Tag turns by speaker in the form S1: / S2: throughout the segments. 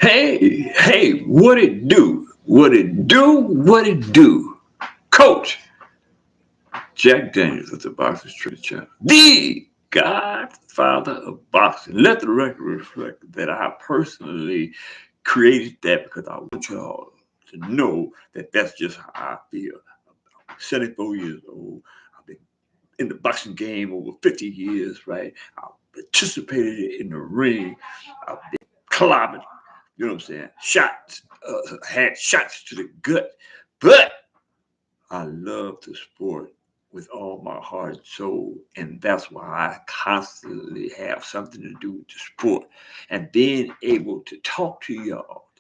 S1: Hey, what it do? What it do? What it do? Coach Jack Daniels of the Boxing Trade Channel, the godfather of boxing. Let the record reflect that I personally created that because I want y'all to know that that's just how I feel. I'm 74 years old. I've been in the boxing game over 50 years, right? I participated in the ring. I've been clobbered, you know what I'm saying? Shots, had shots to the gut. But I love the sport with all my heart and soul. And that's why I constantly have something to do with the sport. And being able to talk to y'all,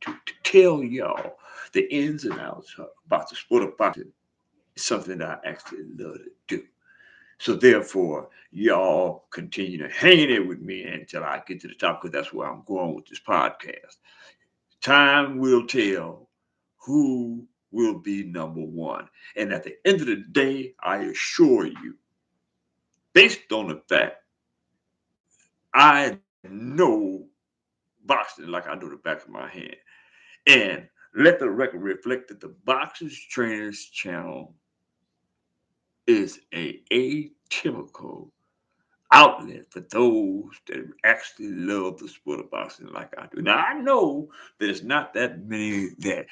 S1: to tell y'all the ins and outs about the sport of boxing is something that I actually love to do. So therefore, y'all continue to hang in there with me until I get to the top, because that's where I'm going with this podcast. Time will tell who will be number one. And at the end of the day, I assure you, based on the fact I know boxing like I know the back of my hand. And let the record reflect that the Boxers Trainers channel is a atypical outlet for those that actually love the sport of boxing like I do. Now I know that it's not that many that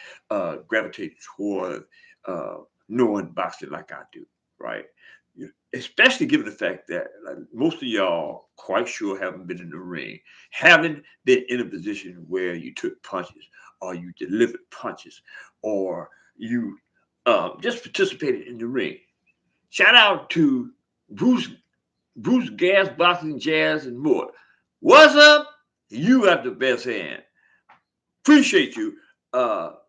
S1: gravitate toward uh, knowing boxing like I do, right? Especially given the fact that like, most of y'all quite sure haven't been in the ring, haven't been in a position where you took punches or you delivered punches or you just participated in the ring. Shout out to Bruce Gas, Boxing, Jazz, and more. What's up? You got the best hand. Appreciate you,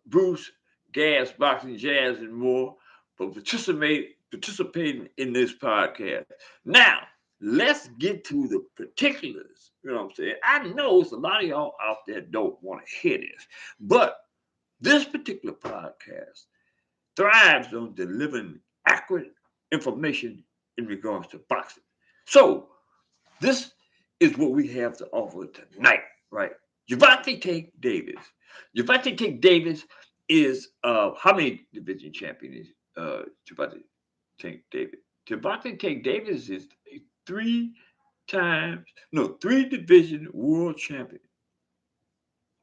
S1: Bruce Gas, Boxing, Jazz, and more, for participating in this podcast. Now, let's get to the particulars. You know what I'm saying? I know it's a lot of y'all out there don't want to hear this, but this particular podcast thrives on delivering accurate information in regards to boxing. So, this is what we have to offer tonight, right? Gervonta Tank Davis. Gervonta Tank Davis is how many division champion is Gervonta Tank Davis? Gervonta Tank Davis is a three division world champion.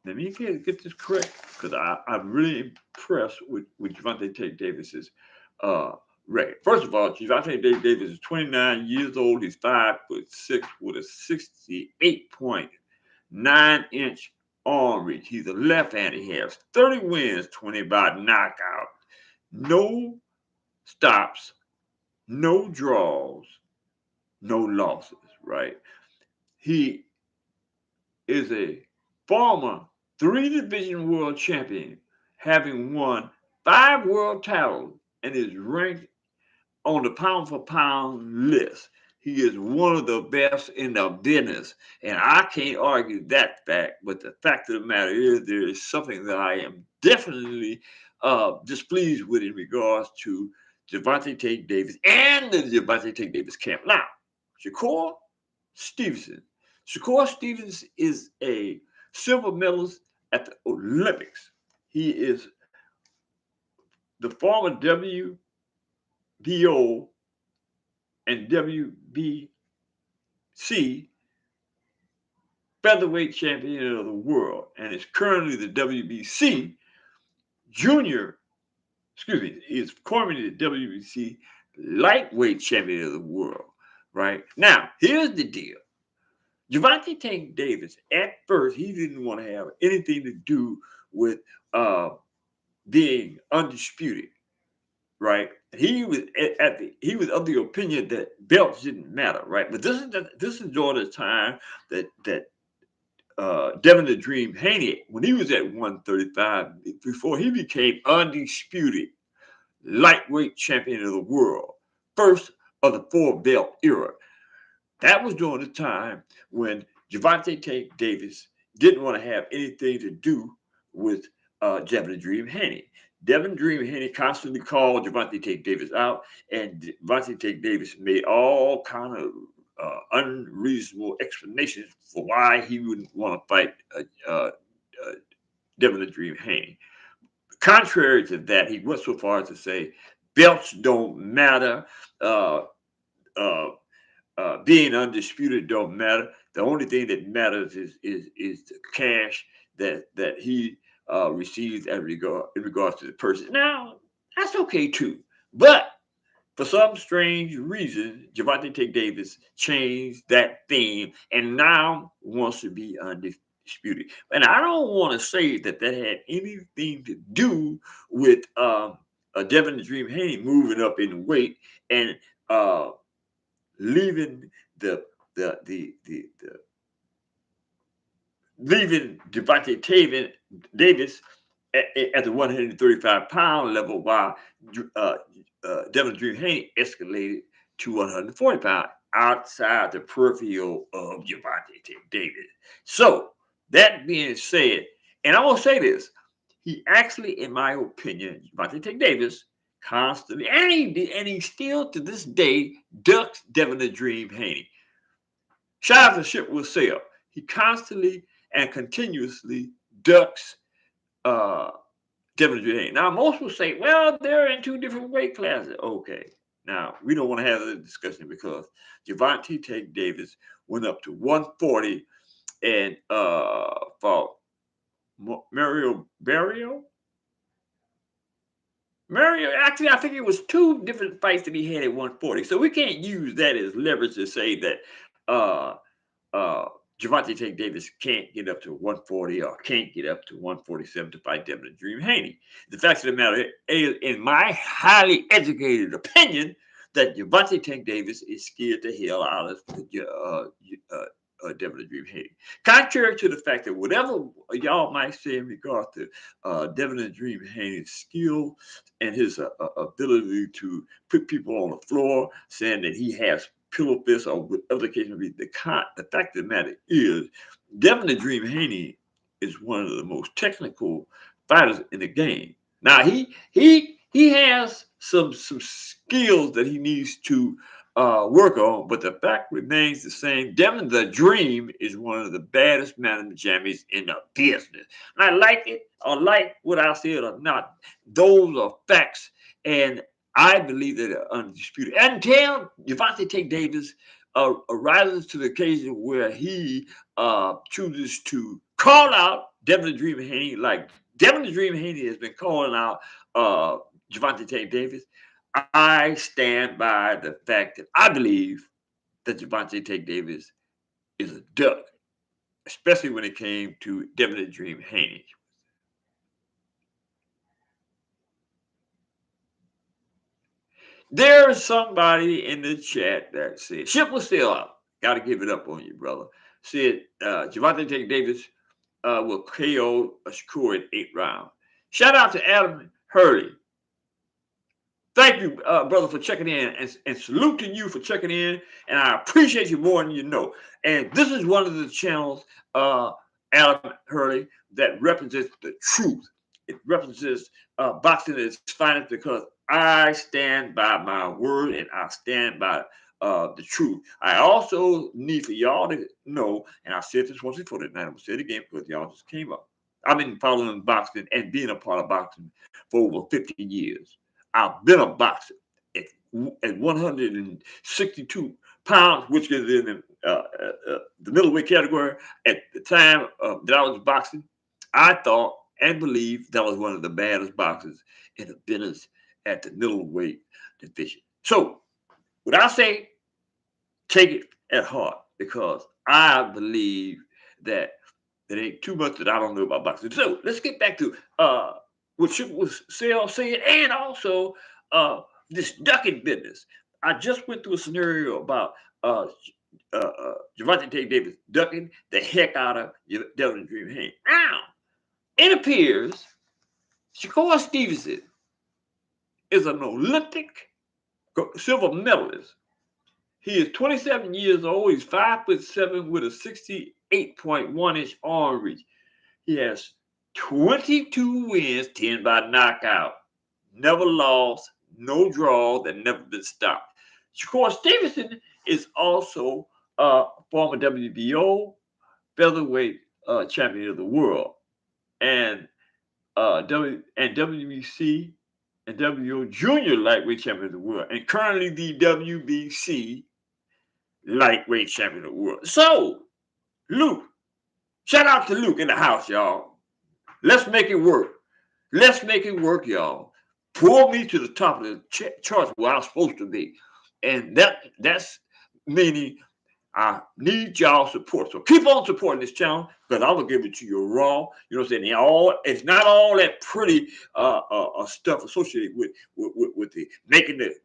S1: Let me get this correct because I'm really impressed with Gervonta Tank Davis's uh, record. First of all, Gervonta Davis is 29 years old. He's 5'6" with a 68.9-inch arm reach. He's a left-hander. He has 30 wins, 20 by knockout, no stops, no draws, no losses. Right? He is a former three-division world champion, having won 5 world titles and is ranked on the pound for pound list. He is one of the best in the business, and I can't argue that fact. But the fact of the matter is, there is something that I am definitely displeased with in regards to Gervonta Tate Davis and the Gervonta Tate Davis camp. Now, Shakur Stevenson. Shakur Stevens is a silver medalist at the Olympics. He is the former WBO and WBC featherweight champion of the world, and is currently the WBC junior, excuse me, is currently the WBC lightweight champion of the world. Right now, here's the deal. Gervonta Tank Davis, at first, he didn't want to have anything to do with uh, being undisputed, right? He was of the opinion that belts didn't matter, right? But this is during the time that Devin the Dream Haney, when he was at 135, before he became undisputed lightweight champion of the world, first of the 4 belt era. That was during the time when Gervonta Tank Davis didn't want to have anything to do with Devin Dream Haney. Devin Dream Haney constantly called Gervonta Tank Davis out, and Gervonta Tank Davis made all kind of unreasonable explanations for why he wouldn't want to fight Devin the Dream Haney. Contrary to that, he went so far as to say belts don't matter. Uh, uh, Being undisputed don't matter. The only thing that matters is the cash that he receives in regards to the person. Now that's okay too, but for some strange reason, Gervonta Davis changed that theme and now wants to be undisputed. And I don't want to say that that had anything to do with Devin the Dream Haney moving up in weight and uh, leaving the the leaving Gervonta Davis at the 135-pound level, while uh, Devin Dream Haney escalated to 140 pounds outside the peripheral of Gervonta Davis. So that being said, and I will say this, he actually, in my opinion, Gervonta Davis constantly, and he still to this day ducks Devin the Dream Haney. Shout out to Ship Will Sail. He constantly and continuously ducks uh, Devin the Dream Haney. Now, most will say, well, they're in two different weight classes. Okay. Now, we don't want to have this discussion because Gervonta Davis went up to 140 and fought Mario Barrio. Mario, actually, I think it was two different fights that he had at 140. So we can't use that as leverage to say that uh, uh, Gervonta Davis can't get up to 140 or can't get up to 147 to fight Devin the Dream Haney. The fact of the matter is, in my highly educated opinion, that Gervonta Davis is scared the hell out of Devin the Dream Haney. Contrary to the fact that whatever y'all might say in regard to Devin the Dream Haney's skill and his ability to put people on the floor, saying that he has pillow fists or whatever the case may be, the fact of the matter is, Devin the Dream Haney is one of the most technical fighters in the game. Now he has some skills that he needs to work on, but the fact remains the same. Devin the Dream is one of the baddest man jammies in the business. And I like it or like what I said or not. Those are facts, and I believe that they're undisputed. Until Gervonta Davis arises to the occasion where he chooses to call out Devin the Dream Haney, like Devin the Dream Haney has been calling out Gervonta Davis. I stand by the fact that I believe that Gervonta Davis is a duck, especially when it came to Devin the Dream Haney. There's somebody in the chat that said, Ship was still up. Got to give it up on you, brother. Said Gervonta Davis will KO Shakur in 8 rounds. Shout out to Adam Hurley. Thank you, brother, for checking in, and salute to you for checking in. And I appreciate you more than you know. And this is one of the channels, Adam Hurley, that represents the truth. It represents boxing at its finest because I stand by my word and I stand by the truth. I also need for y'all to know, and I said this once before tonight, I'm going to say it again because y'all just came up. I've been following boxing and being a part of boxing for over 50 years. I've been a boxer at 162 pounds, which is in the middleweight category. At the time that I was boxing, I thought and believed that was one of the baddest boxers in the business at the middleweight division. So, what I say, take it at heart because I believe that there ain't too much that I don't know about boxing. So, let's get back to what Chip was saying, and also this ducking business. I just went through a scenario about Gervonta Davis ducking the heck out of Devin Dream Haney. Now, it appears Shakur Stevenson is an Olympic silver medalist. He is 27 years old. He's 5'7" with a 68.1-inch arm reach. He has 22 wins, 10 by knockout. Never lost, no draw, that never been stopped. Shakur Stevenson is also a former WBO featherweight champion of the world. and WBC and WO Junior Lightweight Champion of the World, and currently the WBC Lightweight Champion of the World. So, Luke, shout out to Luke in the house, y'all. Let's make it work. Let's make it work, y'all. Pull me to the top of the charts where I'm supposed to be, and that's meaning I need y'all support. So keep on supporting this channel because I will give it to you raw. You know what I'm saying? It's not all that pretty stuff associated with the making the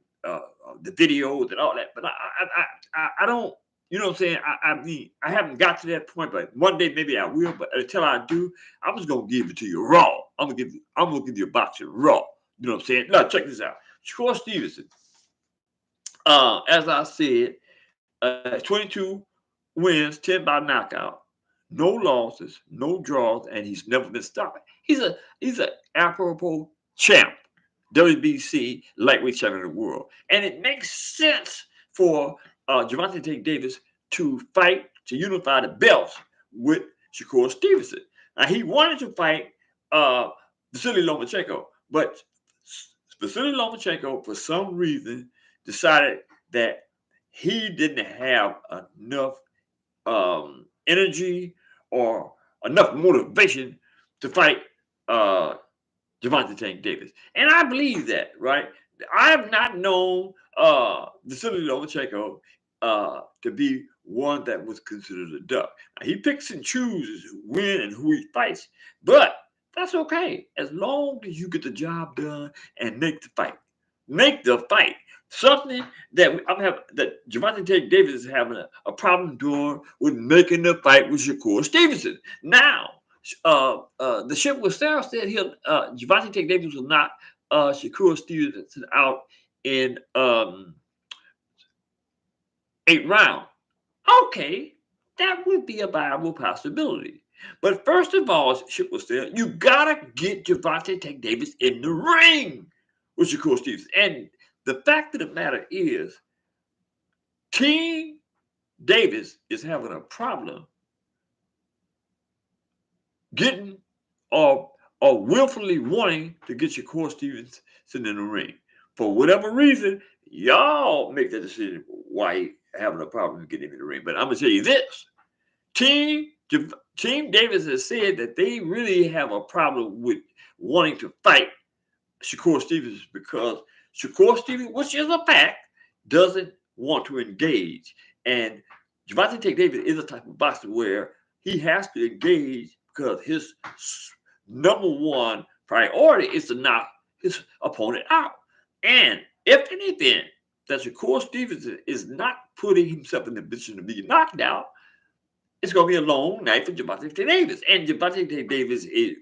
S1: videos and all that. But I don't. You know what I'm saying? I mean, I haven't got to that point, but one day maybe I will. But until I do, I'm just gonna give it to you raw. I'm gonna give you a box of raw. You know what I'm saying? Now check this out. Shakur Stevenson. As I said, 22 wins, 10 by knockout, no losses, no draws, and he's never been stopped. He's an apropos champ, WBC lightweight champion of the world, and it makes sense for Gervonta Davis to fight to unify the belts with Shakur Stevenson. Now he wanted to fight Vasily Lomachenko, but Vasily Lomachenko, for some reason, decided that he didn't have enough energy or enough motivation to fight Gervonta Davis. And I believe that, right? I have not known Vasily Lomachenko to be one that was considered a duck. Now, he picks and chooses when and who he fights, but that's okay as long as you get the job done and make the fight. Make the fight. Something that that Gervonta Davis is having a problem doing with making the fight with Shakur Stevenson. Now, the ship was Sarah said Gervonta Davis will knock Shakur Stevenson out in 8 rounds. Okay, that would be a viable possibility. But first of all, ship was there. You gotta get Gervonta Davis in the ring with Shakur Stevenson. And the fact of the matter is, Team Davis is having a problem getting or willfully wanting to get Shakur Stevenson in the ring. For whatever reason, y'all make the decision why he having a problem getting him in the ring. But I'm gonna tell you this: Team Davis has said that they really have a problem with wanting to fight Shakur Stevens because Shakur Stevens, which is a fact, doesn't want to engage. And Gervonta Davis is a type of boxer where he has to engage because his number one priority is to knock his opponent out. And if anything, that Shakur Stevens is not putting himself in the position to be knocked out, it's going to be a long night for Gervonta Davis. And Gervonta Davis is,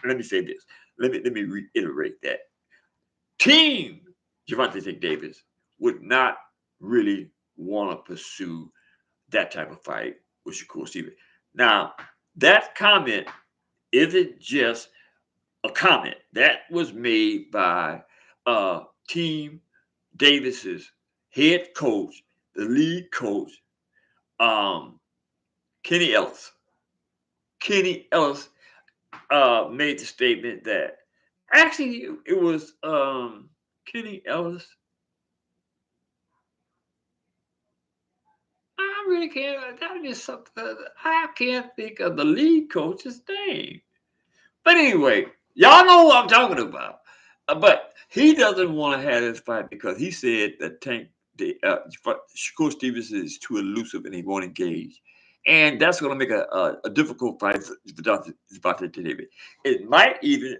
S1: let me say this. Let me reiterate that. Team Gervonta Davis would not really want to pursue that type of fight with Shakur Stevenson. Now, that comment isn't just a comment. That was made by Team Davis's head coach, the lead coach, Kenny Ellis. Kenny Ellis made the statement that actually it was Kenny Ellis. I really can't. That is something I can't think of the lead coach's name. But anyway, y'all know what I'm talking about. But he doesn't want to have this fight because he said that Shakur Stevenson is too elusive and he won't engage. And that's going to make a difficult fight for Gervonta Davis. It might even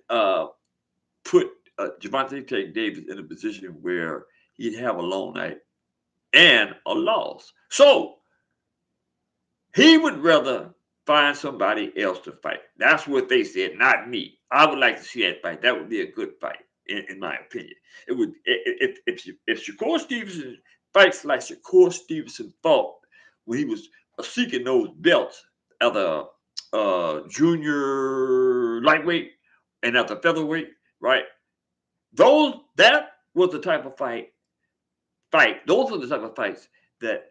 S1: put Gervonta Davis in a position where he'd have a long night and a loss. So he would rather find somebody else to fight. That's what they said, not me. I would like to see that fight. That would be a good fight, in my opinion. It would if Shakur Stevenson fights like Shakur Stevenson fought when he was seeking those belts at the junior lightweight and at the featherweight, right? That was the type of fight. Those are the type of fights that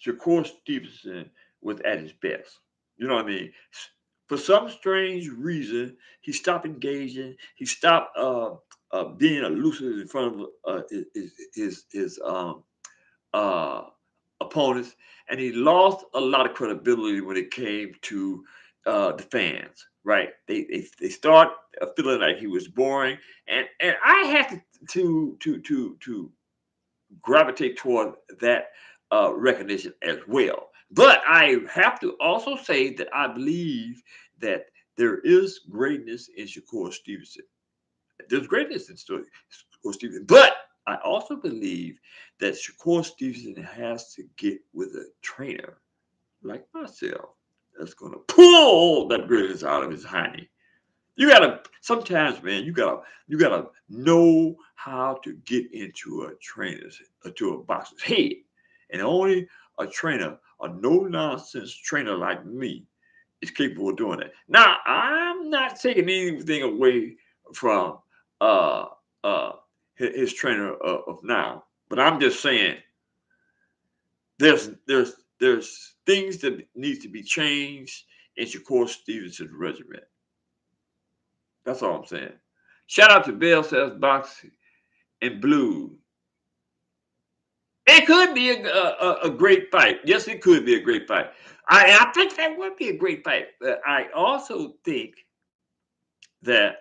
S1: Shakur Stevenson was at his best. You know what I mean? For some strange reason, he stopped engaging. He stopped being elusive in front of his uh, opponents, and he lost a lot of credibility when it came to the fans. Right? They start feeling like he was boring, and I had to gravitate toward that recognition as well. But I have to also say that I believe that there is greatness in Shakur Stevenson. There's greatness in Shakur Stevenson. But I also believe that Shakur Stevenson has to get with a trainer like myself that's going to pull that greatness out of his hiney. You gotta sometimes, man. You gotta know how to get into a trainer's to a boxer's head, and only a trainer, a no nonsense trainer like me, is capable of doing that. Now, I'm not taking anything away from uh uh his trainer of now, but I'm just saying there's things that needs to be changed in Shakur Stevenson's regimen. That's all I'm saying. Shout out to Bell Says Boxing and Blue. It could be a great fight. Yes, it could be a great fight. I think that would be a great fight. But I also think that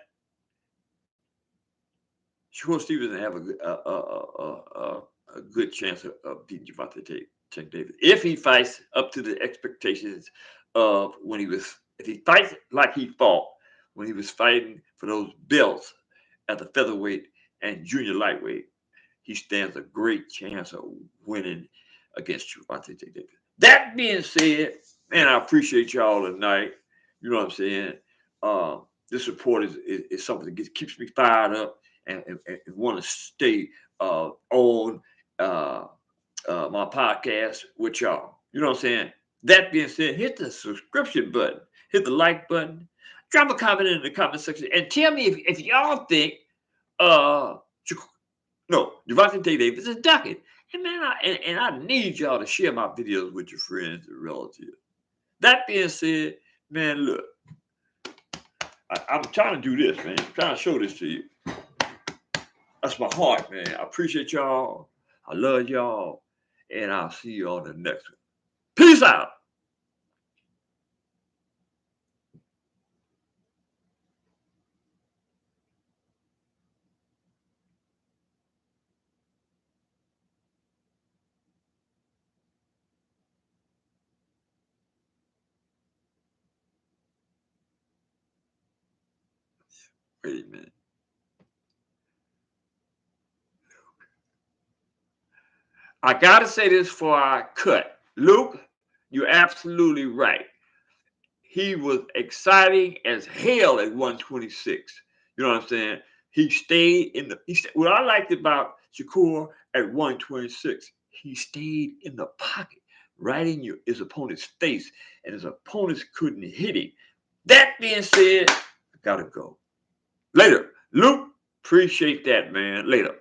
S1: Shakur Stevenson have a good chance of beating Gervonta Davis if he fights up to the expectations of when he was. If he fights like he fought when he was fighting for those belts at the featherweight and junior lightweight, he stands a great chance of winning against Gervonta Davis. That being said, man, I appreciate y'all tonight. You know what I'm saying? This support is something that keeps me fired up and want to stay on uh, my podcast with y'all. You know what I'm saying? That being said, hit the subscription button, hit the like button, drop a comment in the comment section, and tell me if y'all think uh, no, Gervonta Davis is ducking. And man, I need y'all to share my videos with your friends and relatives. That being said, man, look, I'm trying to do this, man. I'm trying to show this to you. That's my heart, man. I appreciate y'all. I love y'all. And I'll see you on the next one. Peace out. Wait a minute. I got to say this before I cut. Luke, you're absolutely right. He was exciting as hell at 126. You know what I'm saying? He stayed in the. What I liked about Shakur at 126, he stayed in the pocket, right in his opponent's face, and his opponents couldn't hit him. That being said, I gotta go. Later, Luke. Appreciate that, man. Later.